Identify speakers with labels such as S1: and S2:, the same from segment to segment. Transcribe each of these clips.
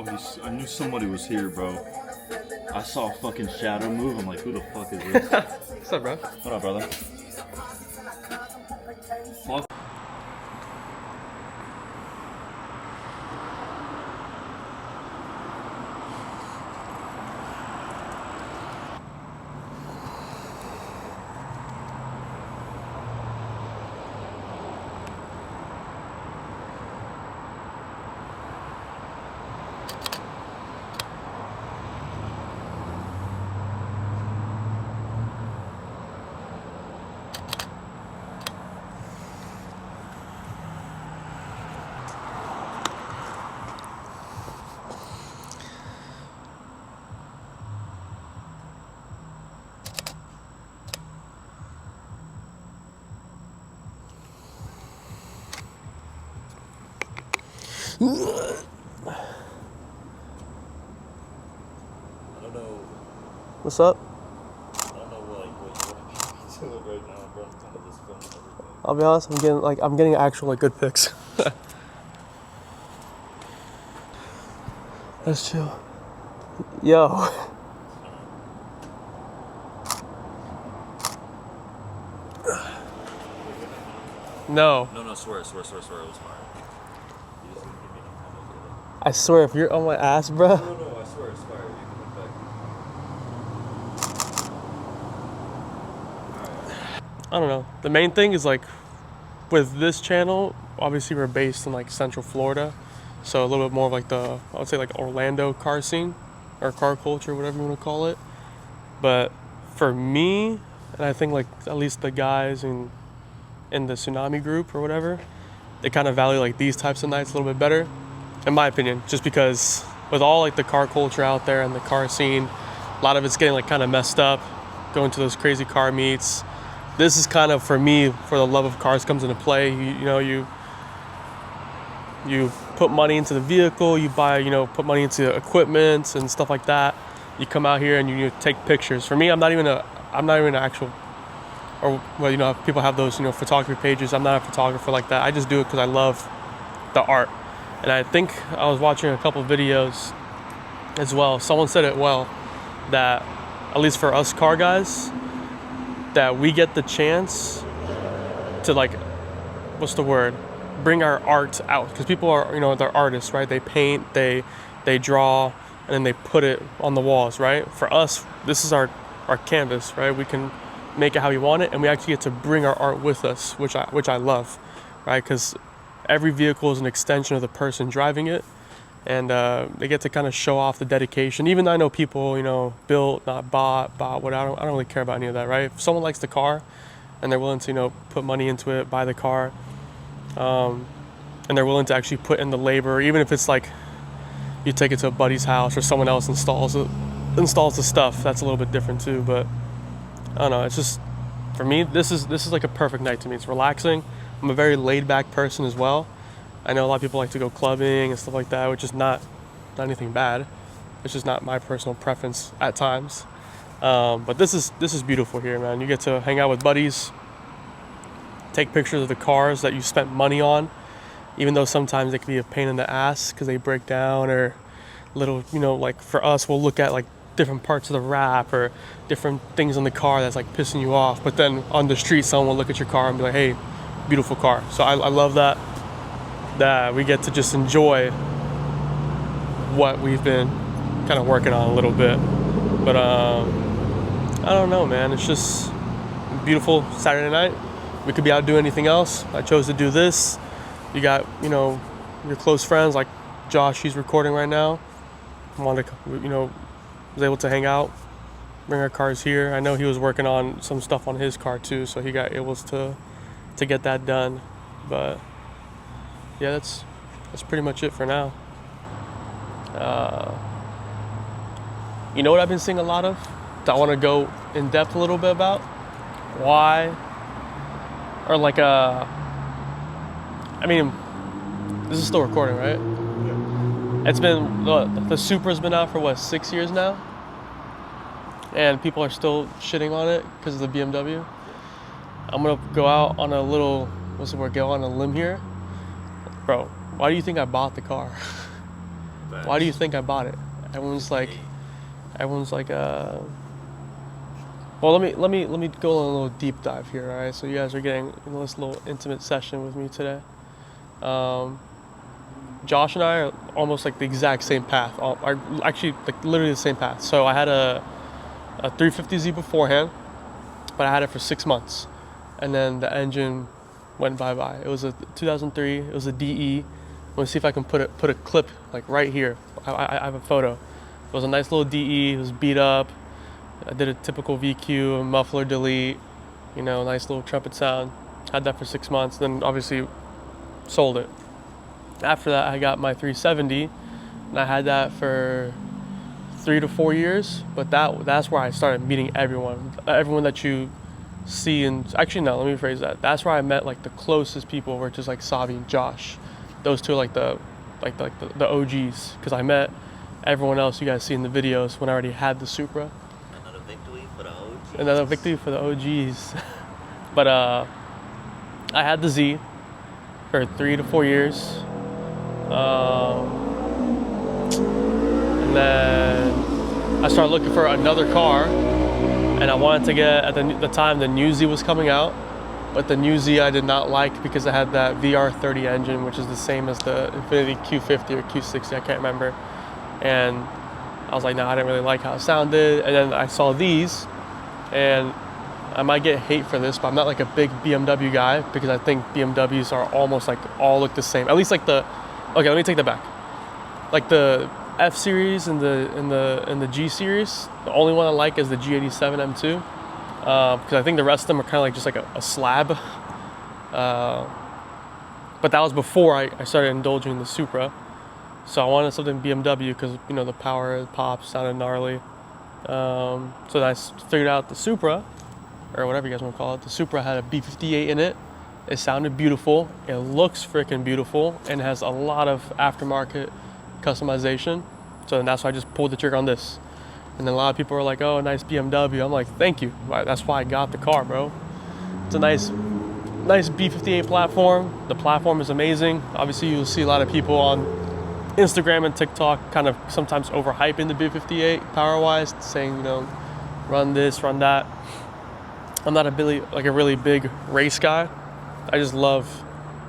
S1: I knew somebody was here, bro. I saw a fucking shadow move. I'm like, who the fuck is this?
S2: What's up, bro?
S1: What up, brother? Fuck.
S3: I don't know.
S2: What's up?
S3: I don't know what you're doing right now, bro. I'm kind of just filming everything.
S2: I'll be honest, I'm getting actual good pics. Let's chill. Yo. No.
S3: No, swear. It was fire. You just didn't give me enough time to do
S2: I swear, if you're on my ass, bro.
S3: No, I swear it's fire. You can look back.
S2: I don't know. The main thing is with this channel, obviously we're based in Central Florida, so a little bit more of I would say Orlando car scene or car culture, whatever you want to call it. But for me, and I think at least the guys in the Tsunami group or whatever, they kind of value these types of nights a little bit better, in my opinion, just because with all the car culture out there and the car scene, a lot of it's getting kind of messed up, going to those crazy car meets. This is kind of, for me, for the love of cars comes into play. You put money into the vehicle, you buy, put money into equipment and stuff like that. You come out here and you take pictures. For me, I'm not even an actual, or well, people have those, photography pages. I'm not a photographer like that. I just do it because I love the art. And I think I was watching a couple of videos as well. Someone said it well, that at least for us car guys, that we get the chance to what's the word? Bring our art out, because people are, they're artists, right? They paint, they draw, and then they put it on the walls, right? For us, this is our canvas, right? We can make it how we want it, and we actually get to bring our art with us, which I love, right? Because every vehicle is an extension of the person driving it, and they get to kind of show off the dedication. Even though I know people, built, not bought, what I don't really care about any of that, right? If someone likes the car and they're willing to, put money into it, buy the car, and they're willing to actually put in the labor, even if it's you take it to a buddy's house or someone else installs the stuff, that's a little bit different too. But I don't know, it's just, for me, this is a perfect night to me. It's relaxing. I'm a very laid back person as well. I know a lot of people like to go clubbing and stuff like that, which is not anything bad. It's just not my personal preference at times. But this is beautiful here, man. You get to hang out with buddies, take pictures of the cars that you spent money on, even though sometimes they can be a pain in the ass because they break down, or little, for us, we'll look at different parts of the wrap or different things on the car that's pissing you off. But then on the street, someone will look at your car and be like, hey, beautiful car. So I love that we get to just enjoy what we've been kind of working on a little bit. But I don't know, man. It's just a beautiful Saturday night. We could be out doing anything else. I chose to do this. You got, your close friends like Josh, he's recording right now. I wanted to, was able to hang out, bring our cars here. I know he was working on some stuff on his car too, so he got able to get that done. But yeah, that's pretty much it for now. You know what I've been seeing a lot of that I want to go in depth a little bit about? Why? Or I mean, this is still recording, right? Yeah. It's been, the Supra's been out for what, 6 years now? And people are still shitting on it because of the BMW. I'm gonna go out on a little, go on a limb here. Bro, why do you think I bought the car? Why do you think I bought it? Everyone's like, well, let me go on a little deep dive here, all right? So you guys are getting this little intimate session with me today. Josh and I are almost like the exact same path. Are actually like literally the same path. So I had a 350Z beforehand, but I had it for 6 months, and then the engine went bye-bye. It was a 2003. It was a DE. I'm gonna see if I can put a clip like right here. I have a photo. It was a nice little DE. It was beat up. I did a typical VQ, muffler delete, nice little trumpet sound. Had that for 6 months, then obviously sold it. After that, I got my 370, and I had that for 3 to 4 years. But that's where I started meeting everyone that you see. And actually, no, let me rephrase that. That's where I met like the closest people, which is like Savi and Josh. Those two are like the OGs, because I met everyone else you guys see in the videos when I already had the Supra.
S3: Another victory for the OGs.
S2: Another victory for the OGs. But I had the Z for 3 to 4 years. And then I started looking for another car, and I wanted to get, at the time, the new Z was coming out. But the new Z I did not like because it had that VR30 engine, which is the same as the Infiniti Q50 or Q60, I can't remember. And I was like, no, I didn't really like how it sounded. And then I saw these, and I might get hate for this, but I'm not like a big BMW guy, because I think BMWs are almost like all look the same. At least like okay, let me take that back. Like the F series and the G series, the only one I like is the G87 M2. Because I think the rest of them are kind of like just like a slab. But that was before I started indulging in the Supra. So I wanted something BMW because, the power, the pop sounded gnarly. So then I figured out the Supra, or whatever you guys want to call it. The Supra had a B58 in it. It sounded beautiful. It looks freaking beautiful, and has a lot of aftermarket customization. So then that's why I just pulled the trigger on this. And then a lot of people are like, oh, nice BMW. I'm like, thank you. That's why I got the car, bro. It's a nice B58 platform. The platform is amazing. Obviously, you'll see a lot of people on Instagram and TikTok kind of sometimes overhyping the B58 power-wise, saying, run this, run that. I'm not a really big race guy. I just love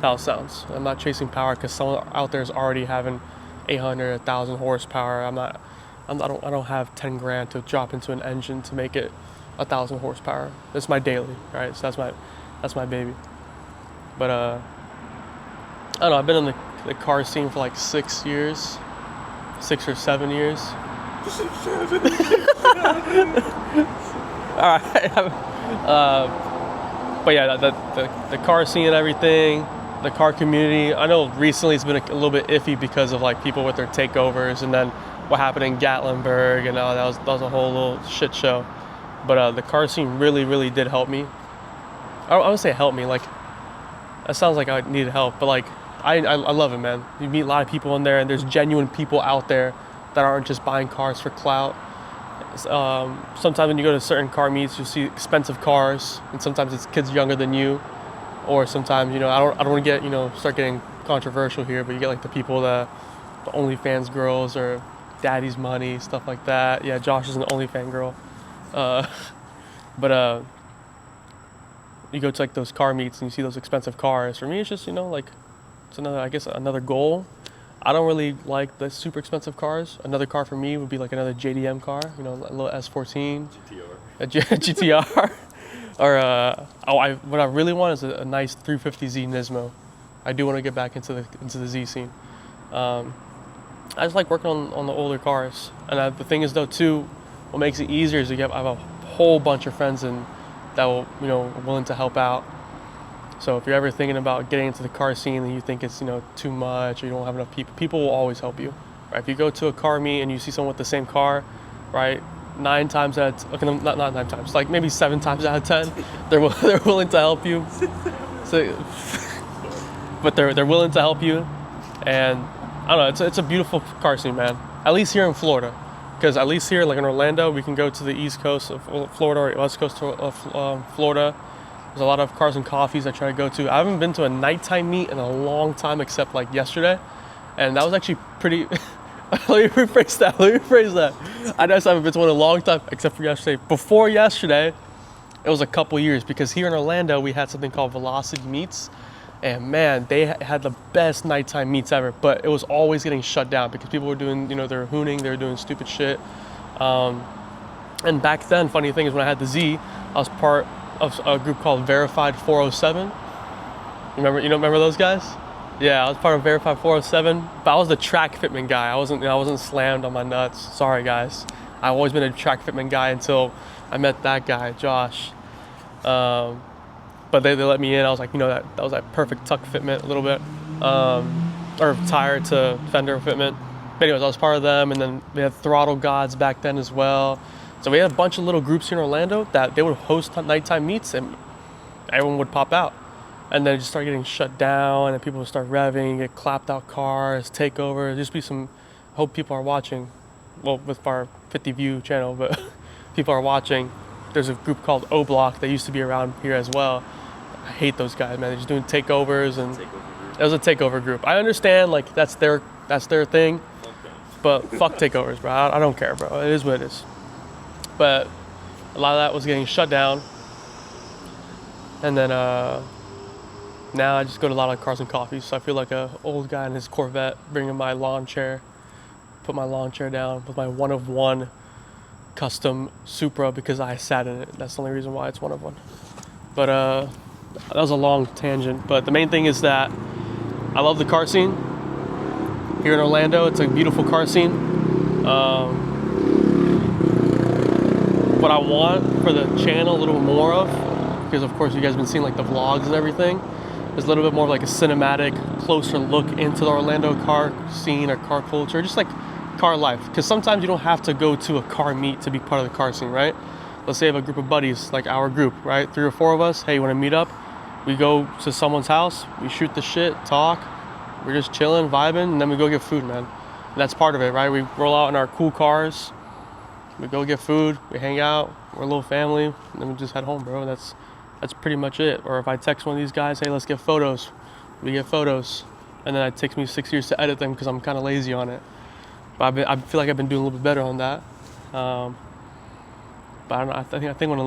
S2: how it sounds. I'm not chasing power because someone out there is already having 800, 1,000 horsepower. I don't have 10 grand to drop into an engine to make it 1,000 horsepower. That's my daily, right? So that's my baby. But I don't know. I've been in the car scene for like 6 years, 6 or 7 years.
S1: 7.
S2: All right. But yeah, the car scene and everything, the car community. I know recently it's been a little bit iffy because of like people with their takeovers, and then what happened in Gatlinburg, and that was a whole little shit show. But the car scene really, really did help me. I would say help me, like, that sounds like I needed help, but like, I love it, man. You meet a lot of people in there, and there's genuine people out there that aren't just buying cars for clout. Sometimes when you go to certain car meets, you'll see expensive cars, and sometimes it's kids younger than you, or sometimes, I don't want to get, start getting controversial here, but you get like the people the OnlyFans girls, or daddy's money, stuff like that. Yeah, Josh is an OnlyFans girl. But you go to like those car meets and you see those expensive cars. For me, it's just, it's another goal. I don't really like the super expensive cars. Another car for me would be like another JDM car, a little S14.
S1: GTR.
S2: A GTR. Or what I really want is a nice 350Z Nismo. I do want to get back into the Z scene. I just like working on the older cars. And the thing is, though, too, what makes it easier is I have a whole bunch of friends that will, willing to help out. So if you're ever thinking about getting into the car scene and you think it's, too much, or you don't have enough people will always help you. Right? If you go to a car meet and you see someone with the same car, right, 9 times out of, okay, not 9 times, like maybe 7 times out of 10, they're willing to help you. So, but they're willing to help you, and I don't know, it's a beautiful car scene, man. At least here in Florida, because at least here, like in Orlando, we can go to the east coast of Florida or west coast of Florida. There's a lot of cars and coffees I try to go to. I haven't been to a nighttime meet in a long time, except like yesterday, and that was actually pretty Let me rephrase that. I just haven't been to one in a long time, except for yesterday. Before yesterday, it was a couple years because here in Orlando, we had something called Velocity Meets. And man, they had the best nighttime meets ever, but it was always getting shut down because people were doing, they were hooning, they were doing stupid shit. And back then, funny thing is when I had the Z, I was part of a group called Verified 407. Remember those guys? Yeah, I was part of Verified 407, but I was the track fitment guy. I wasn't slammed on my nuts. Sorry guys. I've always been a track fitment guy until I met that guy, Josh. But they let me in. I was like, that was like perfect tuck fitment a little bit, or tire to fender fitment. But anyways, I was part of them, and then we had Throttle Gods back then as well. So we had a bunch of little groups here in Orlando that they would host nighttime meets, and everyone would pop out. And then it just started getting shut down, and people would start revving, get clapped out cars, takeover. Just be some. I hope people are watching. Well, with our 50 view channel, but people are watching. There's a group called O Block that used to be around here as well. I hate those guys, man. They're just doing takeovers, and it was a takeover group. I understand, like that's their thing, but fuck takeovers, bro. I don't care, bro. It is what it is. But a lot of that was getting shut down, and then now I just go to a lot of Cars and Coffees. So I feel like a old guy in his Corvette, bringing my lawn chair, put my lawn chair down with my one of one custom Supra because I sat in it. That's the only reason why it's one of one. But that was a long tangent. But the main thing is that I love the car scene here in Orlando. It's a beautiful car scene. What I want for the channel a little more of, because of course you guys have been seeing like the vlogs and everything, is a little bit more of like a cinematic, closer look into the Orlando car scene or car culture, just like car life. Because sometimes you don't have to go to a car meet to be part of the car scene, right? Let's say you have a group of buddies, like our group, right? 3 or 4 of us. Hey, you want to meet up? We go to someone's house, we shoot the shit, talk, we're just chilling, vibing, and then we go get food, man. And that's part of it, right? We roll out in our cool cars, we go get food, we hang out, we're a little family, and then we just head home, bro. That's pretty much it. Or if I text one of these guys, hey, let's get photos, we get photos, and then it takes me 6 years to edit them because I'm kind of lazy on it. But I feel like I've been doing a little bit better on that. But I don't know. I think I went a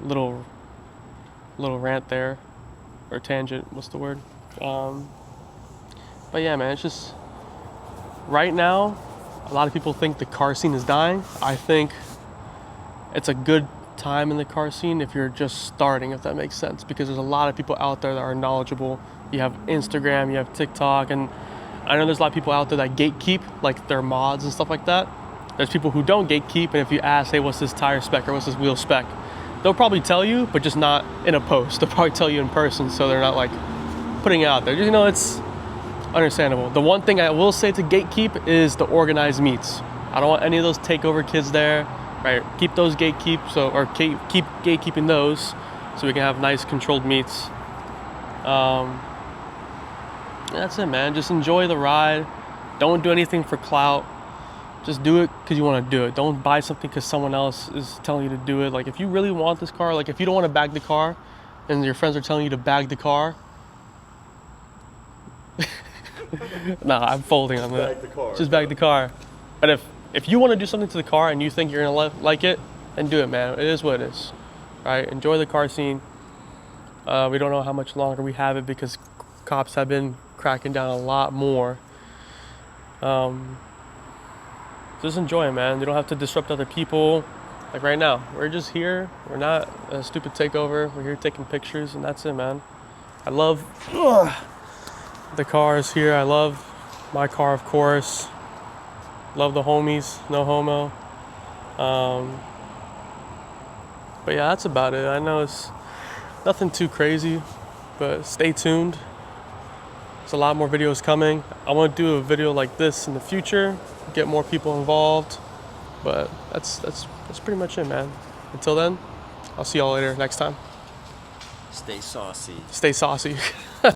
S2: little rant there, or tangent. What's the word? But yeah, man, it's just right now. A lot of people think the car scene is dying. I think it's a good time in the car scene if you're just starting, if that makes sense, because there's a lot of people out there that are knowledgeable. You have Instagram, you have TikTok, and I know there's a lot of people out there that gatekeep, like their mods and stuff like that. There's people who don't gatekeep, and if you ask, hey, what's this tire spec or what's this wheel spec, they'll probably tell you, but just not in a post. They'll probably tell you in person, so they're not like putting it out there. Just, it's understandable. The one thing I will say to gatekeep is the organized meets. I don't want any of those takeover kids there, right? Keep those gatekeep, or keep gatekeeping those, so we can have nice controlled meets. That's it, man. Just enjoy the ride. Don't do anything for clout. Just do it because you want to do it. Don't buy something because someone else is telling you to do it. Like, if you really want this car, like if you don't want to bag the car and your friends are telling you to bag the car. Nah, I'm folding on that.
S3: Bag the car.
S2: Just bag the car. But if you want to do something to the car and you think you're going to like it, then do it, man. It is what it is. Right? Enjoy the car scene. We don't know how much longer we have it because cops have been cracking down a lot more. Just enjoy it, man. You don't have to disrupt other people. Like right now, we're just here. We're not a stupid takeover. We're here taking pictures, and that's it, man. I love the cars here. I love my car, of course. Love the homies, no homo. But yeah, that's about it. I know it's nothing too crazy, but stay tuned. There's a lot more videos coming. I want to do a video like this in the future, get more people involved. But that's pretty much it, man. Until then, I'll see y'all later next time.
S3: Stay saucy.
S2: Stay saucy.